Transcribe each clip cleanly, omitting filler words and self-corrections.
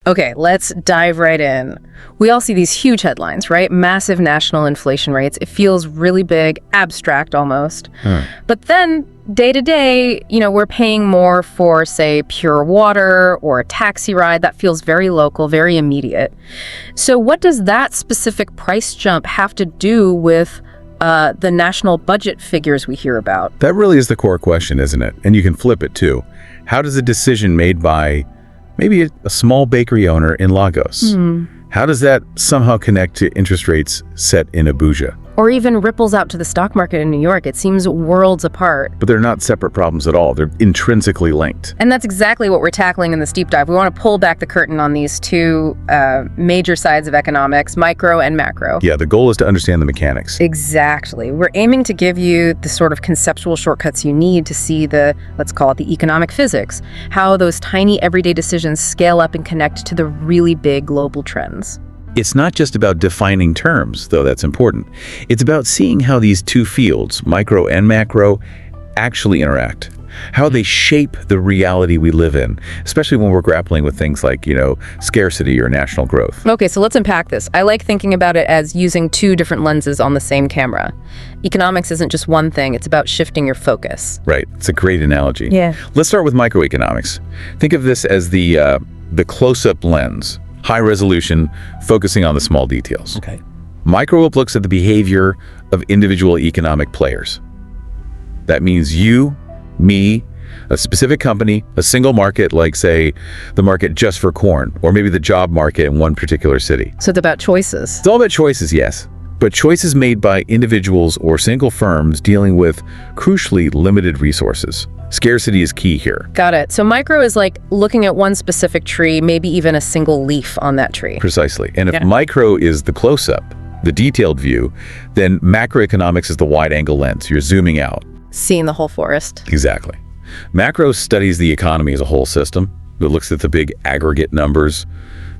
Okay, let's dive right in. We all see these huge headlines, right? Massive national inflation rates. It feels really big, abstract almost. But then day to day, we're paying more for, say, pure water or a taxi ride. That feels very local, very immediate. So what does that specific price jump have to do with the national budget figures we hear about? That really is the core question, isn't it? And you can flip it too. How does a decision made by maybe a small bakery owner in Lagos, how does that somehow connect to interest rates set in Abuja? Or even ripples out to the stock market in New York. It seems worlds apart. But they're not separate problems at all. They're intrinsically linked. And that's exactly what we're tackling in this deep dive. We want to pull back the curtain on these two major sides of economics, micro and macro. Yeah, the goal is to understand the mechanics. Exactly. We're aiming to give you the sort of conceptual shortcuts you need to see the, let's call it the economic physics, how those tiny everyday decisions scale up and connect to the really big global trends. It's not just about defining terms, though that's important. It's about seeing how these two fields, micro and macro, actually interact, how they shape the reality we live in, especially when we're grappling with things like, scarcity or national growth. Okay, so let's unpack this. I like thinking about it as using two different lenses on the same camera. Economics isn't just one thing, it's about shifting your focus. Right, it's a great analogy. Yeah. Let's start with microeconomics. Think of this as the close-up lens. High resolution, focusing on the small details. Okay. Micro looks at the behavior of individual economic players. That means you, me, a specific company, a single market, like, say, the market just for corn, or maybe the job market in one particular city. So it's about choices. It's all about choices, yes. But choices made by individuals or single firms dealing with, crucially, limited resources. Scarcity is key here. Got it. So micro is like looking at one specific tree, maybe even a single leaf on that tree. Precisely. And if micro is the close-up, the detailed view, then macroeconomics is the wide-angle lens. You're zooming out. Seeing the whole forest. Exactly. Macro studies the economy as a whole system. It looks at the big aggregate numbers,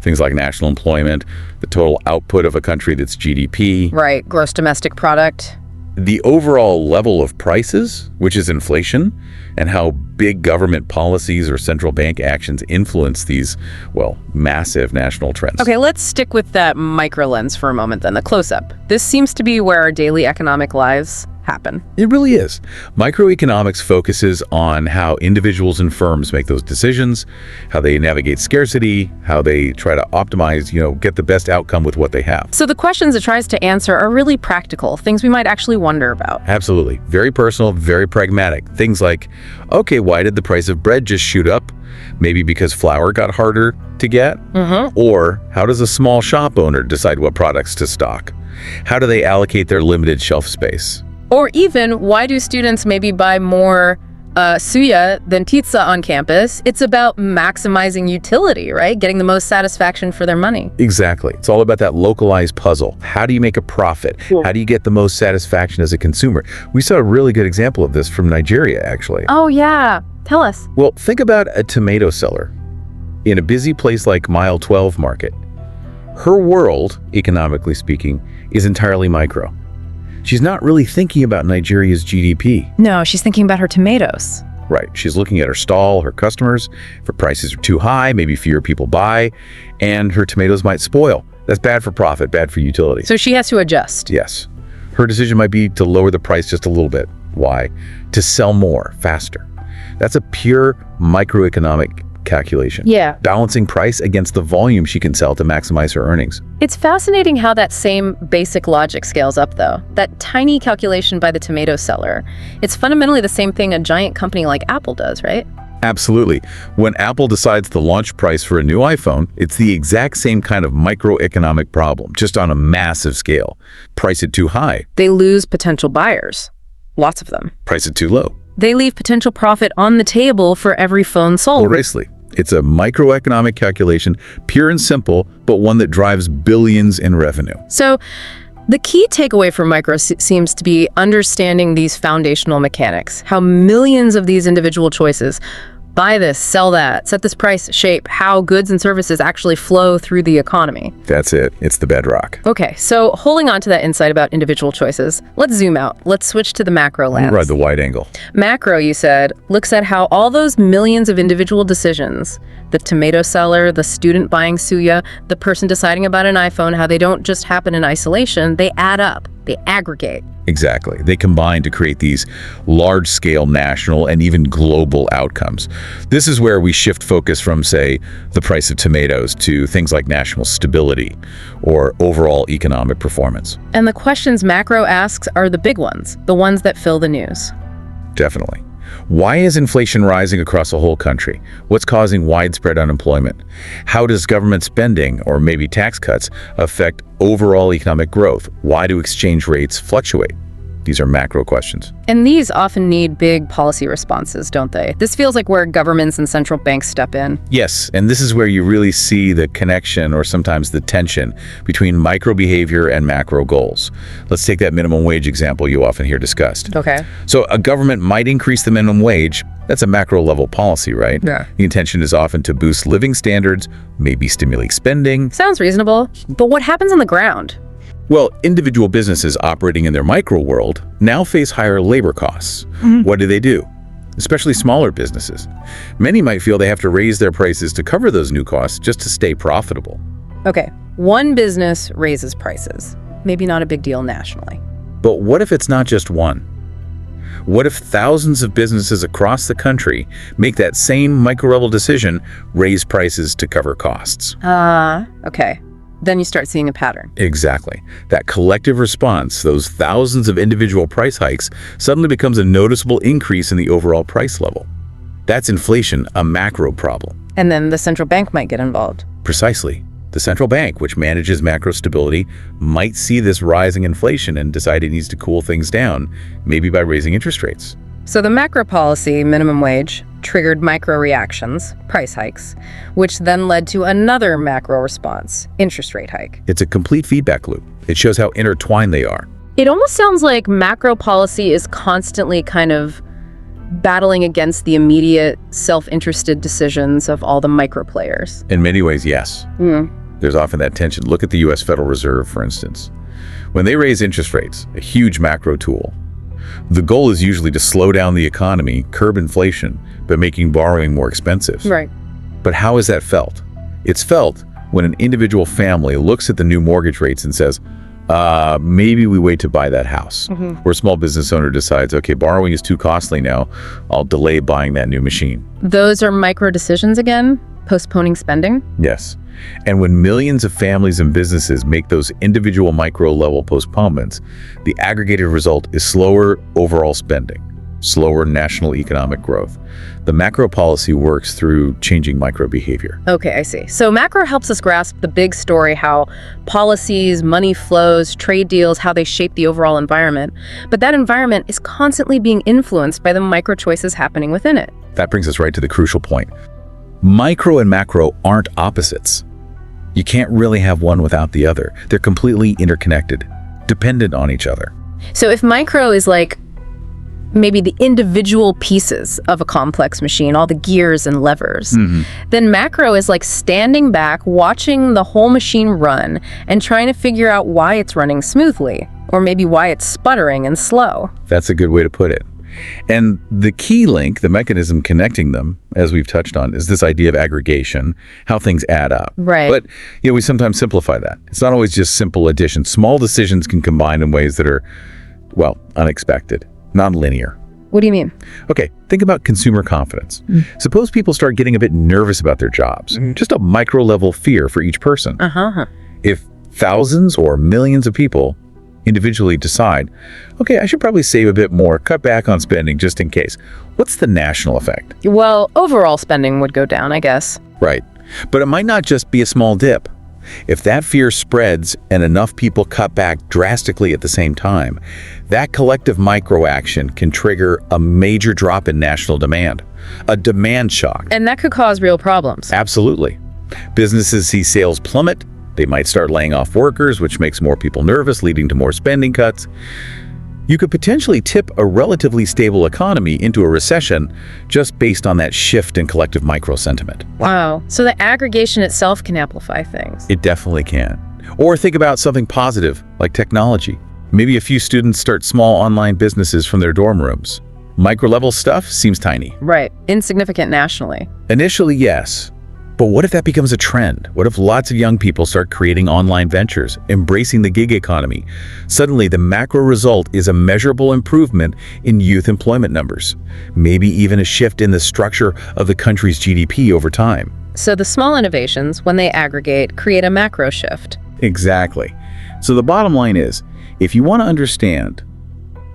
things like national employment, the total output of a country that's GDP. Right, gross domestic product. The overall level of prices, which is inflation, and how big government policies or central bank actions influence these, massive national trends. Okay, let's stick with that micro lens for a moment then, the close-up. This seems to be where our daily economic lives happen. It really is. Microeconomics focuses on how individuals and firms make those decisions, how they navigate scarcity, how they try to optimize, get the best outcome with what they have. So the questions it tries to answer are really practical, things we might actually wonder about. Absolutely. Very personal, very pragmatic. Things like, okay, why did the price of bread just shoot up? Maybe because flour got harder to get? Or how does a small shop owner decide what products to stock? How do they allocate their limited shelf space? Or even, why do students maybe buy more suya than pizza on campus? It's about maximizing utility, right? Getting the most satisfaction for their money. Exactly. It's all about that localized puzzle. How do you make a profit? How do you get the most satisfaction as a consumer? We saw a really good example of this from Nigeria, actually. Oh, yeah. Tell us. Well, think about a tomato seller in a busy place like Mile 12 Market. Her world, economically speaking, is entirely micro. She's not really thinking about Nigeria's GDP. No, she's thinking about her tomatoes. Right. She's looking at her stall, her customers. If her prices are too high, maybe fewer people buy, and her tomatoes might spoil. That's bad for profit, bad for utility. So she has to adjust. Yes. Her decision might be to lower the price just a little bit. Why? To sell more, faster. That's a pure microeconomic calculation. Yeah. Balancing price against the volume she can sell to maximize her earnings. It's fascinating how that same basic logic scales up, though. That tiny calculation by the tomato seller. It's fundamentally the same thing a giant company like Apple does, right? Absolutely. When Apple decides the launch price for a new iPhone, it's the exact same kind of microeconomic problem, just on a massive scale. Price it too high. They lose potential buyers. Lots of them. Price it too low. They leave potential profit on the table for every phone sold. Precisely. It's a microeconomic calculation, pure and simple, but one that drives billions in revenue. So the key takeaway from micro seems to be understanding these foundational mechanics, how millions of these individual choices buy this, sell that, set this price, shape how goods and services actually flow through the economy. That's it. It's the bedrock. Okay, so holding on to that insight about individual choices, let's zoom out. Let's switch to the macro lens. Right, the wide angle. Macro, you said, looks at how all those millions of individual decisions, the tomato seller, the student buying suya, the person deciding about an iPhone, how they don't just happen in isolation, they add up, they aggregate. Exactly. They combine to create these large-scale national and even global outcomes. This is where we shift focus from, say, the price of tomatoes to things like national stability or overall economic performance. And the questions macro asks are the big ones, the ones that fill the news. Definitely. Why is inflation rising across the whole country? What's causing widespread unemployment? How does government spending, or maybe tax cuts, affect overall economic growth? Why do exchange rates fluctuate? These are macro questions. And these often need big policy responses, don't they? This feels like where governments and central banks step in. Yes, and this is where you really see the connection, or sometimes the tension, between micro behavior and macro goals. Let's take that minimum wage example you often hear discussed. Okay. So a government might increase the minimum wage. That's a macro level policy, right? Yeah. The intention is often to boost living standards, maybe stimulate spending. Sounds reasonable. But what happens on the ground? Well, individual businesses operating in their micro world now face higher labor costs. What do? Especially smaller businesses. Many might feel they have to raise their prices to cover those new costs just to stay profitable. Okay, one business raises prices. Maybe not a big deal nationally. But what if it's not just one? What if thousands of businesses across the country make that same micro-level decision, raise prices to cover costs? Okay. Then you start seeing a pattern. Exactly. That collective response, those thousands of individual price hikes, suddenly becomes a noticeable increase in the overall price level. That's inflation, a macro problem. And then the central bank might get involved. Precisely. The central bank, which manages macro stability, might see this rising inflation and decide it needs to cool things down, maybe by raising interest rates. So the macro policy, minimum wage, triggered micro reactions, price hikes, which then led to another macro response, interest rate hike. It's a complete feedback loop. It shows how intertwined they are. It almost sounds like macro policy is constantly kind of battling against the immediate self-interested decisions of all the micro players. In many ways, yes. There's often that tension. Look at the U.S. Federal Reserve, for instance. When they raise interest rates, a huge macro tool, the goal is usually to slow down the economy, curb inflation, by making borrowing more expensive. Right. But how is that felt? It's felt when an individual family looks at the new mortgage rates and says, maybe we wait to buy that house. Or a small business owner decides, okay, borrowing is too costly now. I'll delay buying that new machine. Those are micro decisions again? Postponing spending? Yes. And when millions of families and businesses make those individual micro-level postponements, the aggregated result is slower overall spending, slower national economic growth. The macro policy works through changing micro behavior. Okay, I see. So macro helps us grasp the big story, how policies, money flows, trade deals, how they shape the overall environment. But that environment is constantly being influenced by the micro choices happening within it. That brings us right to the crucial point. Micro and macro aren't opposites. You can't really have one without the other. They're completely interconnected, dependent on each other. So if micro is like maybe the individual pieces of a complex machine, all the gears and levers, then macro is like standing back, watching the whole machine run and trying to figure out why it's running smoothly, or maybe why it's sputtering and slow. That's a good way to put it. And the key link, the mechanism connecting them, as we've touched on, is this idea of aggregation, how things add up. Right. But we sometimes simplify that. It's not always just simple addition. Small decisions can combine in ways that are, well, unexpected, non-linear. What do you mean? Okay, think about consumer confidence. Suppose people start getting a bit nervous about their jobs. Just a micro-level fear for each person. If thousands or millions of people individually decide, okay, I should probably save a bit more, cut back on spending just in case. What's the national effect? Well, overall spending would go down, I guess. Right. But it might not just be a small dip. If that fear spreads and enough people cut back drastically at the same time, that collective micro-action can trigger a major drop in national demand, a demand shock. And that could cause real problems. Absolutely. Businesses see sales plummet. They might start laying off workers, which makes more people nervous, leading to more spending cuts. You could potentially tip a relatively stable economy into a recession just based on that shift in collective micro sentiment. Wow. So the aggregation itself can amplify things. It definitely can. Or think about something positive, like technology. Maybe a few students start small online businesses from their dorm rooms. Micro-level stuff seems tiny. Right. Insignificant nationally. Initially, yes. But what if that becomes a trend? What if lots of young people start creating online ventures, embracing the gig economy? Suddenly, the macro result is a measurable improvement in youth employment numbers. Maybe even a shift in the structure of the country's GDP over time. So the small innovations, when they aggregate, create a macro shift. Exactly. So the bottom line is, if you want to understand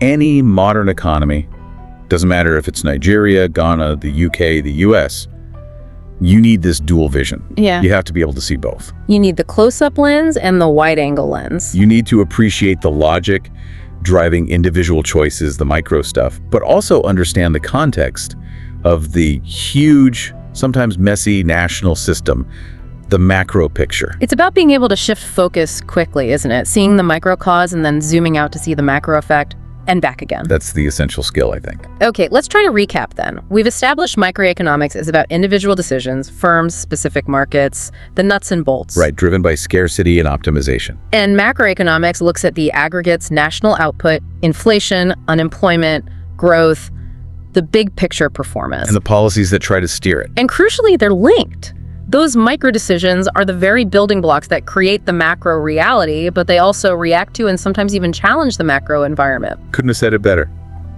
any modern economy, doesn't matter if it's Nigeria, Ghana, the UK, the US, you need this dual vision. Yeah. You have to be able to see both. You need the close-up lens and the wide-angle lens. You need to appreciate the logic driving individual choices, the micro stuff, but also understand the context of the huge, sometimes messy national system, the macro picture. It's about being able to shift focus quickly, isn't it? Seeing the micro cause and then zooming out to see the macro effect and back again. That's the essential skill, I think. Okay, let's try to recap then. We've established microeconomics is about individual decisions, firms, specific markets, the nuts and bolts. Right, driven by scarcity and optimization. And macroeconomics looks at the aggregates, national output, inflation, unemployment, growth, the big picture performance. And the policies that try to steer it. And crucially, they're linked. Those micro decisions are the very building blocks that create the macro reality, but they also react to and sometimes even challenge the macro environment. Couldn't have said it better.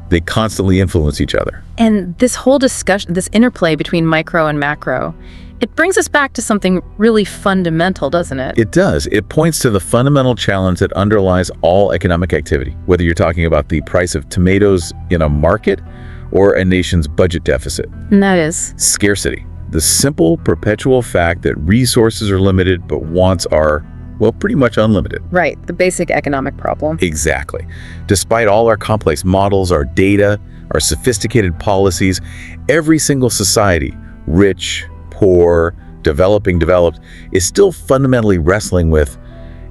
They constantly influence each other. And this whole discussion, this interplay between micro and macro, it brings us back to something really fundamental, doesn't it? It does. It points to the fundamental challenge that underlies all economic activity, whether you're talking about the price of tomatoes in a market or a nation's budget deficit. And that is? Scarcity. The simple, perpetual fact that resources are limited, but wants are, well, pretty much unlimited. Right, the basic economic problem. Exactly. Despite all our complex models, our data, our sophisticated policies, every single society, rich, poor, developing, developed, is still fundamentally wrestling with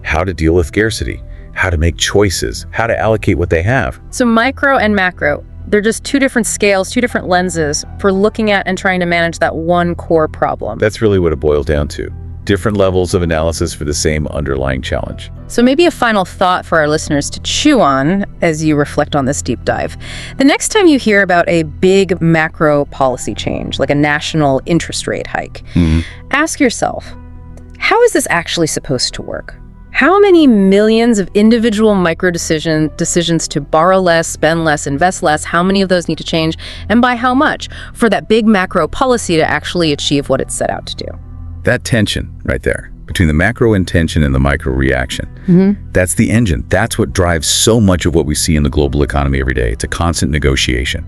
how to deal with scarcity, how to make choices, how to allocate what they have. So micro and macro, they're just two different scales, two different lenses for looking at and trying to manage that one core problem. That's really what it boils down to. Different levels of analysis for the same underlying challenge. So maybe a final thought for our listeners to chew on as you reflect on this deep dive. The next time you hear about a big macro policy change, like a national interest rate hike, ask yourself, how is this actually supposed to work? How many millions of individual micro decisions to borrow less, spend less, invest less, how many of those need to change, and by how much for that big macro policy to actually achieve what it's set out to do? That tension right there, between the macro intention and the micro reaction, that's the engine. That's what drives so much of what we see in the global economy every day. It's a constant negotiation.